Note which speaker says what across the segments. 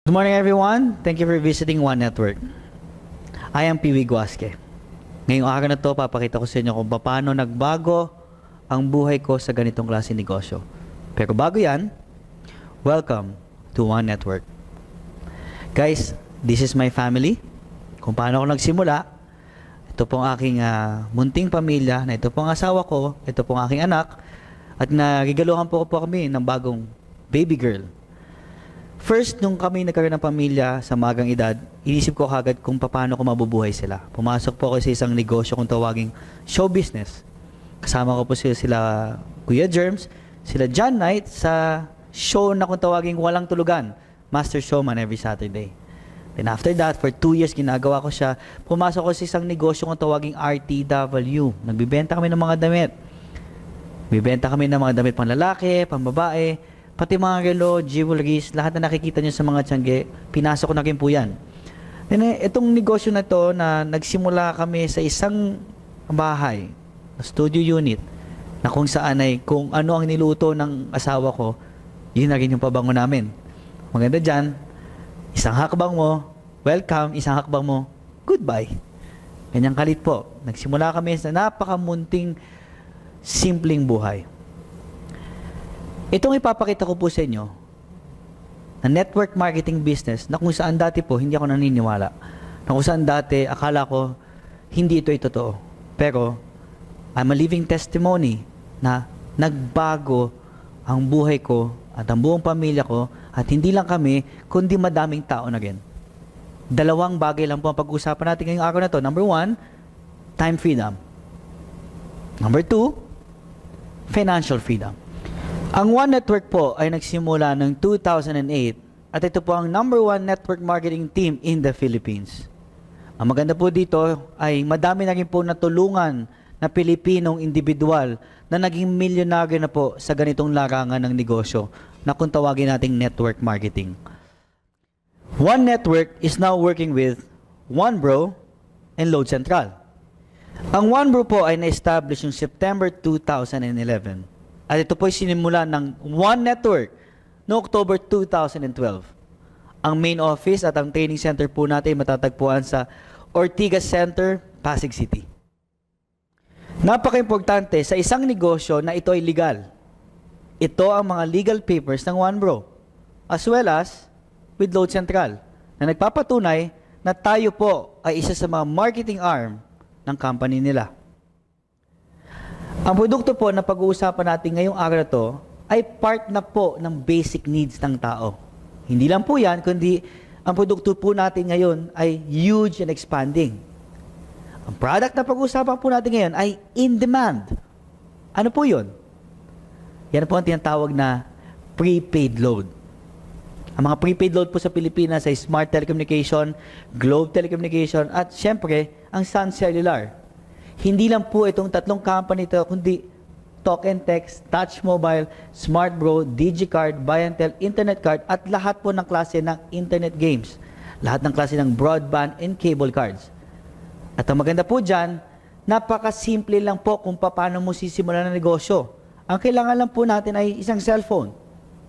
Speaker 1: Good morning, everyone. Thank you for visiting One Network. I am Piwi Guasque. Ngayong araw na to, papakita ko sa inyo kung paano nagbago ang buhay ko sa ganitong klase negosyo. Pero bago yan, welcome to One Network. Guys, this is my family. Kung paano ako nagsimula, ito pong aking munting pamilya, na ito pong asawa ko, ito pong aking anak, at nagigaluhan po kami ng bagong baby girl. First, nung kami nagkaroon ng pamilya sa magang edad, inisip ko kagad kung paano ko mabubuhay sila. Pumasok po ako sa isang negosyo kung tawaging show business. Kasama ko po sila Kuya Germs, sila John Knight sa show na kung tawaging Walang Tulugan, Master Showman every Saturday. Then after that, for 2 years ginagawa ko siya, pumasok ko sa isang negosyo kung tawaging RTW. Nagbibenta kami ng mga damit. Bibenta kami ng mga damit pang lalaki, pang babae, pati mga relo, jewelries, lahat na nakikita nyo sa mga tiyangge, pinasok ko na rin po yan. Then, itong negosyo na to na nagsimula kami sa isang bahay, studio unit, na kung saan ay kung ano ang niluto ng asawa ko, yun na rin yung pabango namin. Maganda dyan, isang hakbang mo, welcome, isang hakbang mo, goodbye. Ganyang kalit po. Nagsimula kami sa napakamunting, simpleng buhay. Itong ipapakita ko po sa inyo na network marketing business na kung saan dati po hindi ako naniniwala. Na kung saan dati akala ko hindi ito ay totoo. Pero I'm a living testimony na nagbago ang buhay ko at ang buong pamilya ko at hindi lang kami kundi madaming tao na rin. Dalawang bagay lang po ang pag-uusapan natin ngayong araw na to. Number 1, time freedom. Number 2, financial freedom. Ang One Network po ay nagsimula ng 2008 at ito po ang #1 network marketing team in the Philippines. Ang maganda po dito ay madami na rin po natulungan na Pilipinong individual na naging milyonaryo na po sa ganitong larangan ng negosyo na kung tawagin nating network marketing. One Network is now working with OneBro and Load Central. Ang OneBro po ay na-establish yung September 2011. At ito po ay sinimula ng One Network noong October 2012. Ang main office at ang training center po natin matatagpuan sa Ortigas Center, Pasig City. Napaka-importante sa isang negosyo na ito ay legal. Ito ang mga legal papers ng OneBro, as well as with Load Central, na nagpapatunay na tayo po ay isa sa mga marketing arm ng company nila. Ang produkto po na pag-uusapan natin ngayong araw na to ay part na po ng basic needs ng tao. Hindi lang po yan, kundi ang produkto po natin ngayon ay huge and expanding. Ang product na pag-uusapan po natin ngayon ay in demand. Ano po yun? Yan po ang tinatawag na prepaid load. Ang mga prepaid load po sa Pilipinas ay Smart Telecommunication, Globe Telecommunication, at syempre, ang Sun Cellular. Hindi lang po itong tatlong company ito, kundi Talk and Text, Touch Mobile, SmartBro, DigiCard, Buy&Tel, Internet Card, at lahat po ng klase ng Internet games. Lahat ng klase ng broadband and cable cards. At ang maganda po dyan, napakasimple lang po kung paano mo sisimulan ng negosyo. Ang kailangan lang po natin ay isang cellphone.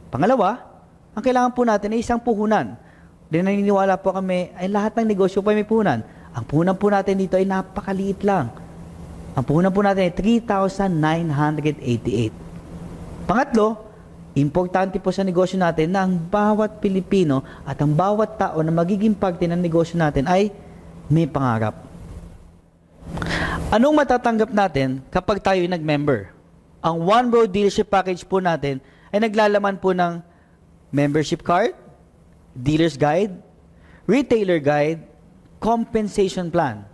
Speaker 1: Pangalawa, ang kailangan po natin ay isang puhunan. Di naniniwala po kami ay lahat ng negosyo po ay may puhunan. Ang puhunan po natin dito ay napakaliit lang. Ang puhunan po natin ay 3,988. Pangatlo, importante po sa negosyo natin na ang bawat Pilipino at ang bawat tao na magiging parte ng negosyo natin ay may pangarap. Anong matatanggap natin kapag tayo ay nag-member? Ang OneBro dealership package po natin ay naglalaman po ng membership card, dealer's guide, retailer guide, compensation plan,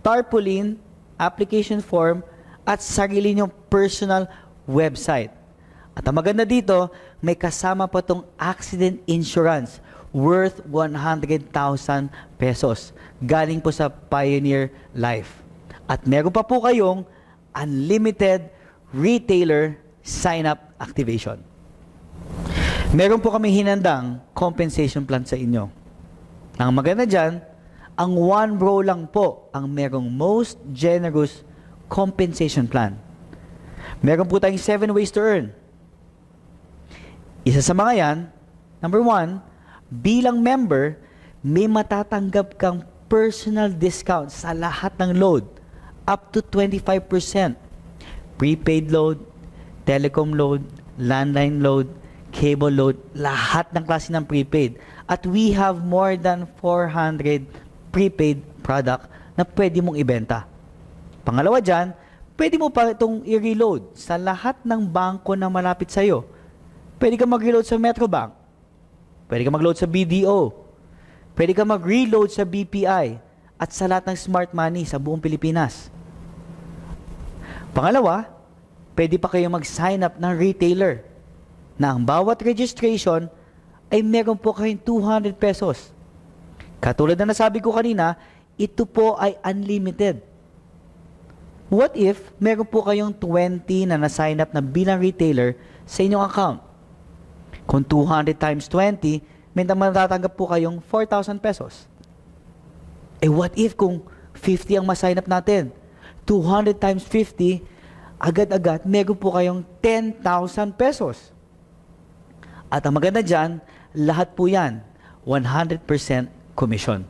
Speaker 1: tarpaulin, application form, at sarili niyong personal website. At ang maganda dito, may kasama pa itong accident insurance worth 100,000 pesos. Galing po sa Pioneer Life. At meron pa po kayong unlimited retailer sign-up activation. Meron po kami hinandang compensation plan sa inyo. Ang maganda dyan, ang OneBro lang po ang merong most generous compensation plan. Meron po tayong 7 ways to earn. Isa sa mga yan, number 1, bilang member, may matatanggap kang personal discount sa lahat ng load, up to 25%. Prepaid load, telecom load, landline load, cable load, lahat ng klase ng prepaid. At we have more than 400 prepaid product na pwede mong ibenta. Pangalawa dyan, pwede mo pa itong i-reload sa lahat ng bangko na malapit sa'yo. Pwede ka mag-reload sa Metrobank. Pwede ka mag-load sa BDO. Pwede ka mag-reload sa BPI at sa lahat ng smart money sa buong Pilipinas. Pangalawa, pwede pa kayo mag-sign up ng retailer na ang bawat registration ay meron po kayong 200 pesos. Katulad na nasabi ko kanina, ito po ay unlimited. What if meron po kayong 20 na na-sign up na bilang retailer sa inyong account? Kung 200 times 20, may matatanggap po kayong 4,000 pesos. Eh what if kung 50 ang ma-sign up natin? 200 times 50, agad-agad meron po kayong 10,000 pesos. At ang maganda dyan, lahat po yan, 100% commission.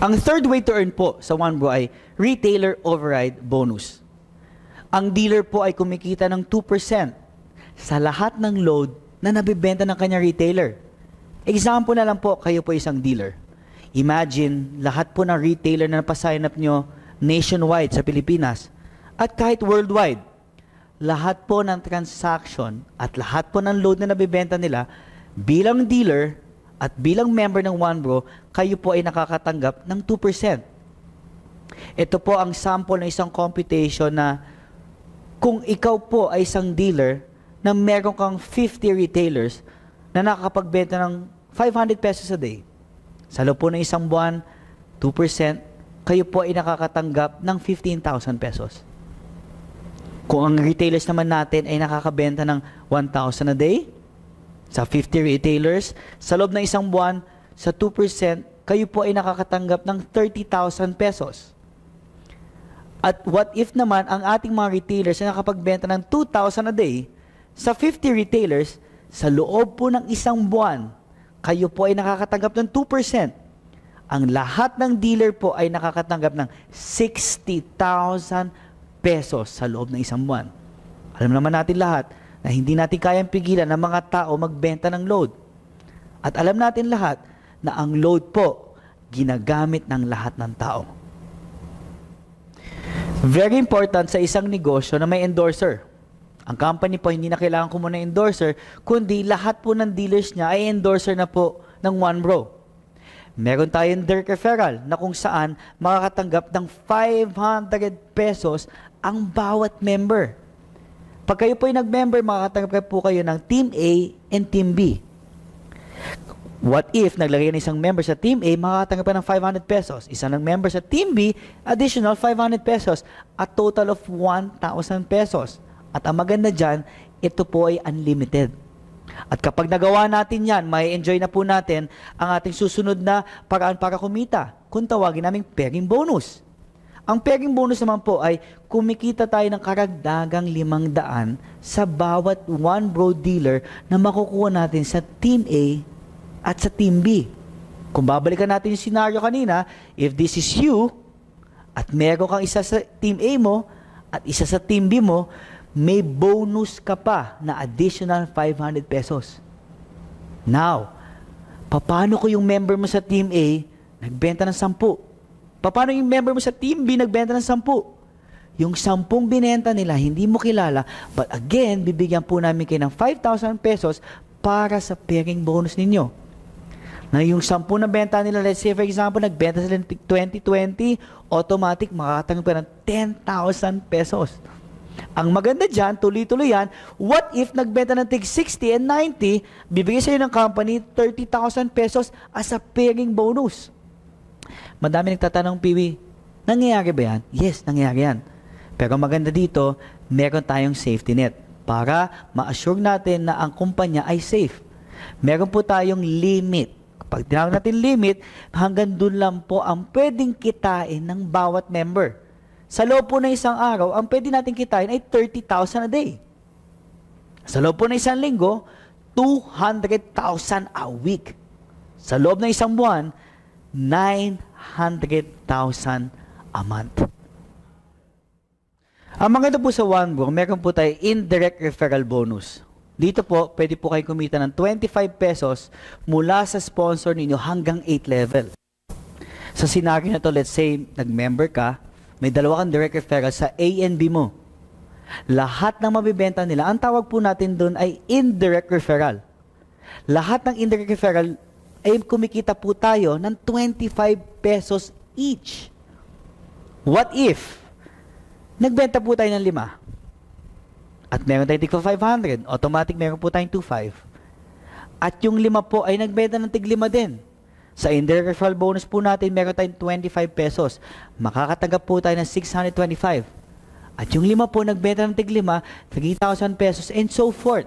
Speaker 1: Ang third way to earn po sa OneBro ay retailer override bonus. Ang dealer po ay kumikita ng 2% sa lahat ng load na nabibenta ng kanyang retailer. Example na lang po, kayo po isang dealer. Imagine, lahat po ng retailer na napasign up nyo nationwide sa Pilipinas at kahit worldwide, lahat po ng transaction at lahat po ng load na nabibenta nila bilang dealer at bilang member ng OneBro, kayo po ay nakakatanggap ng 2%. Ito po ang sample ng isang computation na kung ikaw po ay isang dealer na meron kang 50 retailers na nakakapagbenta ng 500 pesos a day. Sa loob po ng isang buwan, 2%, kayo po ay nakakatanggap ng 15,000 pesos. Kung ang retailers naman natin ay nakakabenta ng 1,000 a day, sa 50 retailers, sa loob ng isang buwan, sa 2%, kayo po ay nakakatanggap ng 30,000 pesos. At what if naman ang ating mga retailers ay nakapagbenta ng 2,000 a day, sa 50 retailers, sa loob po ng isang buwan, kayo po ay nakakatanggap ng 2%. Ang lahat ng dealer po ay nakakatanggap ng 60,000 pesos sa loob ng isang buwan. Alam naman natin lahat na hindi natin kayang pigilan ng mga tao magbenta ng load. At alam natin lahat na ang load po ginagamit ng lahat ng tao. Very important sa isang negosyo na may endorser. Ang company po hindi na kailangan ko muna endorser, kundi lahat po ng dealers niya ay endorser na po ng OneBro. Meron tayong direct referral na kung saan makakatanggap ng 500 pesos ang bawat member. Pag kayo po ay nag-member, makakatanggap po kayo ng Team A and Team B. What if naglagay ng isang member sa Team A, makakatanggap ka ng 500 pesos. Isa ng member sa Team B, additional 500 pesos. A total of 1,000 pesos. At ang maganda dyan, ito po ay unlimited. At kapag nagawa natin yan, may enjoy na po natin ang ating susunod na paraan para kumita. Kung tawagin namin pairing bonus. Ang pairing bonus naman po ay kumikita tayo ng karagdagang 500 sa bawat OneBro dealer na makukuha natin sa Team A at sa Team B. Kung babalikan natin yung scenario kanina, if this is you, at meron kang isa sa Team A mo at isa sa Team B mo, may bonus ka pa na additional 500 pesos. Now, paano ko yung member mo sa Team A nagbenta ng 10? Paano yung member mo sa Team B nagbenta ng 10? Yung 10 binenta nila, hindi mo kilala, but again, bibigyan po namin kayo ng 5,000 pesos para sa pairing bonus ninyo. Na yung 10 na benta nila, let's say for example, nagbenta sila ng 2020, automatic makakatanggap ka ng 10,000 pesos. Ang maganda dyan, tuloy-tuloy yan, what if nagbenta ng tig 60 and 90, bibigay sa'yo ng company 30,000 pesos as a pairing bonus. Madami nagtatanong, Piwi, nangyayari ba yan? Yes, nangyayari yan. Pero maganda dito, meron tayong safety net para ma-assure natin na ang kumpanya ay safe. Meron po tayong limit. Kapag tinawag natin limit, hanggang dun lang po ang pwedeng kitain ng bawat member. Sa loob po ng isang araw, ang pwede natin kitain ay 30,000 a day. Sa loob po ng isang linggo, 200,000 a week. Sa loob ng isang buwan, 900,000 a month. Ang maganda po sa OneBro, meron po tayo indirect referral bonus. Dito po, pwede po kayo kumita ng 25 pesos mula sa sponsor ninyo hanggang 8 level. Sa scenario na to, let's say, nag-member ka, may dalawa kang direct referral sa A and B mo. Lahat ng mabibenta nila, ang tawag po natin doon ay indirect referral. Lahat ng indirect referral ay kumikita po tayo ng 25 pesos each. What if nagbenta po tayo ng 5 at meron tayong tigpa 500, automatic meron po tayong 2.5. At yung 5 po ay nagbenta ng tig 5 din. Sa indirect referral bonus po natin, meron tayong 25 pesos. Makakatanggap po tayo ng 625. At yung 5 po nagbenta ng tig 5, 3,000 pesos and so forth.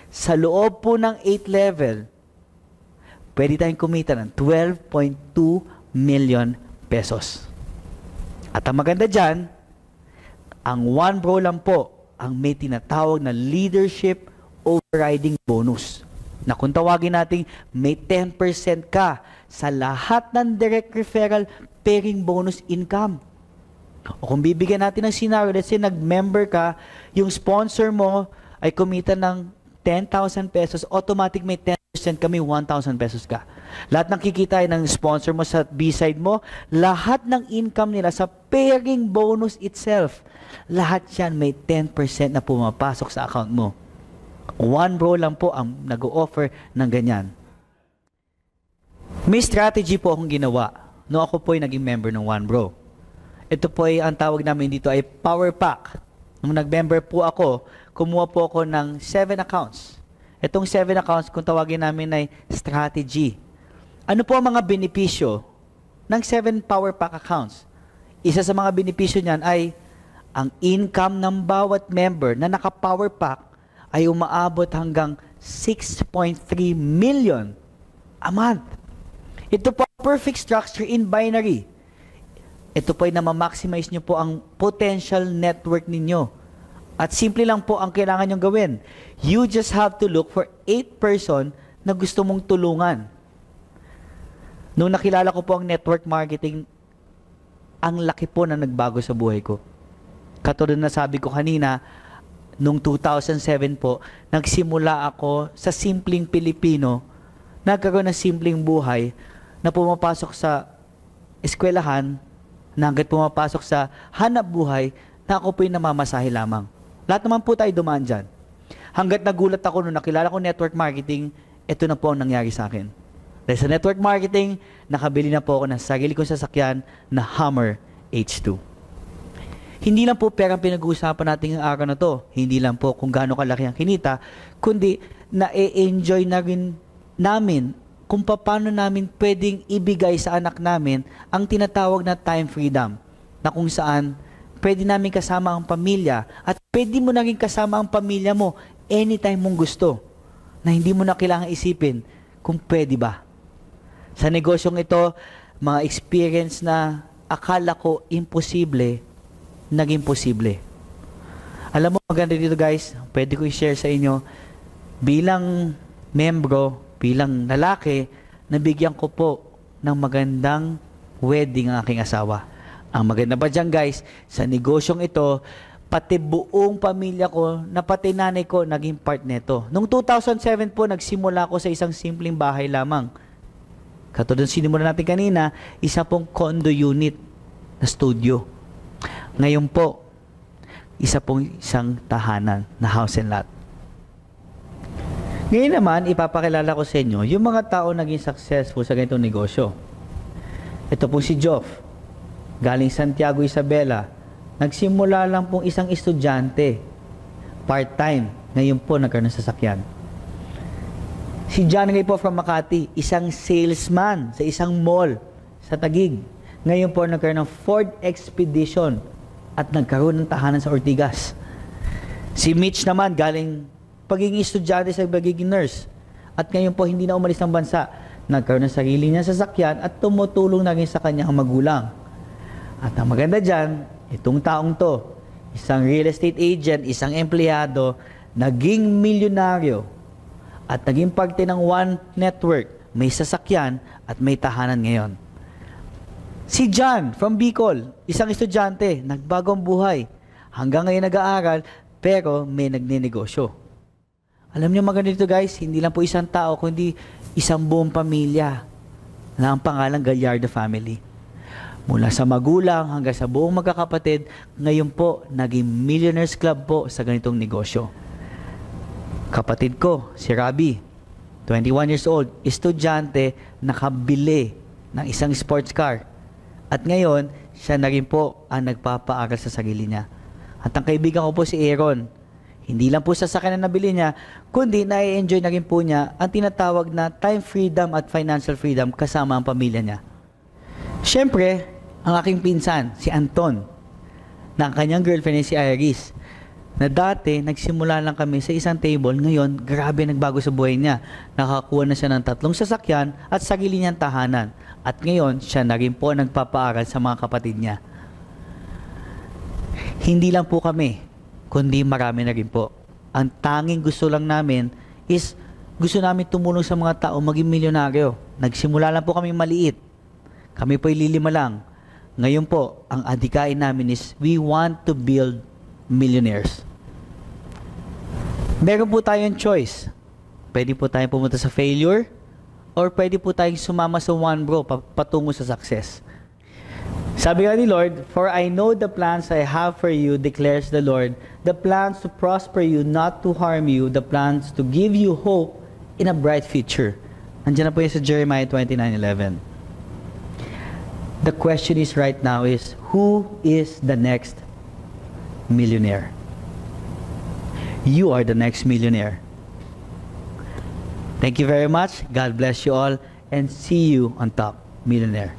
Speaker 1: Sa loob po ng 8 level, pwede tayong kumita ng 12.2 million pesos. At ang maganda dyan, ang OneBro lang po ang may tinatawag na leadership overriding bonus. Na kung tawagin natin, may 10% ka sa lahat ng direct referral pairing bonus income. O kung bibigyan natin ng scenario, let's say nag-member ka, yung sponsor mo ay kumita ng 10,000 pesos, automatic may 10% kami 1,000 pesos ka. Lahat ng kikita ng sponsor mo sa B-side mo, lahat ng income nila sa pairing bonus itself, lahat yan may 10% na pumapasok sa account mo. OneBro lang po ang nag-o-offer ng ganyan. May strategy po akong ginawa no ako po ay naging member ng OneBro. Ito po ay ang tawag namin dito ay Power Pack. Nung nag-member po ako, kumuha po ako ng 7 accounts. Itong 7 accounts, kung tawagin namin ay strategy. Ano po ang mga benepisyo ng 7 Power Pack accounts? Isa sa mga benepisyo niyan ay ang income ng bawat member na naka-Power Pack ay umaabot hanggang 6.3 million a month. Ito po perfect structure in binary. Ito po ay na-maximize nyo po ang potential network ninyo. At simple lang po ang kailangan nyong gawin. You just have to look for 8 person na gusto mong tulungan. Nung nakilala ko po ang network marketing, ang laki po na nagbago sa buhay ko. Katulad na sabi ko kanina, nung 2007 po, nagsimula ako sa simpleng Pilipino, nagkaroon ng simpleng buhay, na pumapasok sa eskwelahan, na hanggat pumapasok sa hanap buhay, na ako po'y namamasahe lamang. Lahat naman po tayo dumaan dyan. Hanggat nagulat ako nung nakilala ko network marketing, ito na po ang nangyari sa akin. Dahil sa network marketing, nakabili na po ako ng sarili kong sasakyan na Hummer H2. Hindi lang po pera ang pinag-uusapan natin ng araw na to. Hindi lang po kung gaano kalaki ang kinita, kundi na-enjoy na rin namin kung paano namin pwedeng ibigay sa anak namin ang tinatawag na time freedom, na kung saan pwede namin kasama ang pamilya at pwede mo na rin kasama ang pamilya mo anytime mong gusto, na hindi mo na kailangan isipin kung pwede ba. Sa negosyong ito, mga experience na akala ko imposible, naging posible. Alam mo, maganda dito guys, pwede ko i-share sa inyo, bilang membro, bilang lalaki, nabigyan ko po ng magandang wedding ang aking asawa. Ang maganda pa dyan guys, sa negosyong ito, pati buong pamilya ko, na pati nanay ko, naging part nito. Noong 2007 po, nagsimula ako sa isang simpleng bahay lamang. Katulad ng sinimula natin kanina, isa pong condo unit na studio. Ngayon po, isang tahanan na house and lot. Ngayon naman, ipapakilala ko sa inyo yung mga tao naging successful sa ganitong negosyo. Ito po si Joff, galing Santiago, Isabela. Nagsimula lang pong isang estudyante, part-time, ngayon po nagkaroon ng sasakyan. Si John Ray po from Makati, isang salesman sa isang mall sa Taguig. Ngayon po nagkaroon ng Ford Expedition at nagkaroon ng tahanan sa Ortigas. Si Mitch naman, galing pagiging estudyante sa pagiging nurse. At ngayon po hindi na umalis ng bansa. Nagkaroon ng sarili niya sasakyan at tumutulong na rin sa kanyang magulang. At ang maganda dyan, itong taong to, isang real estate agent, isang empleyado, naging milyonaryo. at naging parte ng One Network, may sasakyan at may tahanan ngayon. Si John from Bicol, isang estudyante, nagbago ang buhay. Hanggang ngayon nag-aaral, pero may nagninegosyo. Alam niyo maganda dito guys, hindi lang po isang tao, kundi isang buong pamilya na ang pangalang Gallardo family. Mula sa magulang hanggang sa buong magkakapatid, ngayon po, naging Millionaires Club po sa ganitong negosyo. Kapatid ko, si Rabi, 21 years old, estudyante, nakabili ng isang sports car. At ngayon, siya na rin po ang nagpapaaral sa sarili niya. At ang kaibigan ko po si Aaron, hindi lang po sasakyan na nabili niya, kundi na-enjoy na rin po niya ang tinatawag na time freedom at financial freedom kasama ang pamilya niya. Siyempre, ang aking pinsan, si Anton, na ang kanyang girlfriend ay si Iris, na dati nagsimula lang kami sa isang table, ngayon grabe nagbago sa buhay niya. Nakakuha na siya ng 3 sasakyan at sarili niyang tahanan. At ngayon, siya na rin po nagpapaaral sa mga kapatid niya. Hindi lang po kami, kundi marami na rin po. Ang tanging gusto lang namin is gusto namin tumulong sa mga tao maging milyonaryo. Nagsimula lang po kami maliit. Kami po'y lilima lang. Ngayon po, ang adikain namin is we want to build millionaires. Meron po tayong choice. Pwede po tayong pumunta sa failure or pwede po tayong sumama sa One Bro patungo sa success. Sabi nga ni Lord, "For I know the plans I have for you, declares the Lord, the plans to prosper you, not to harm you, the plans to give you hope in a bright future." Nandiyan na po yun sa Jeremiah 29:11. The question is right now is, who is the next millionaire? You are the next millionaire. Thank you very much. God bless you all and see you on top, millionaire.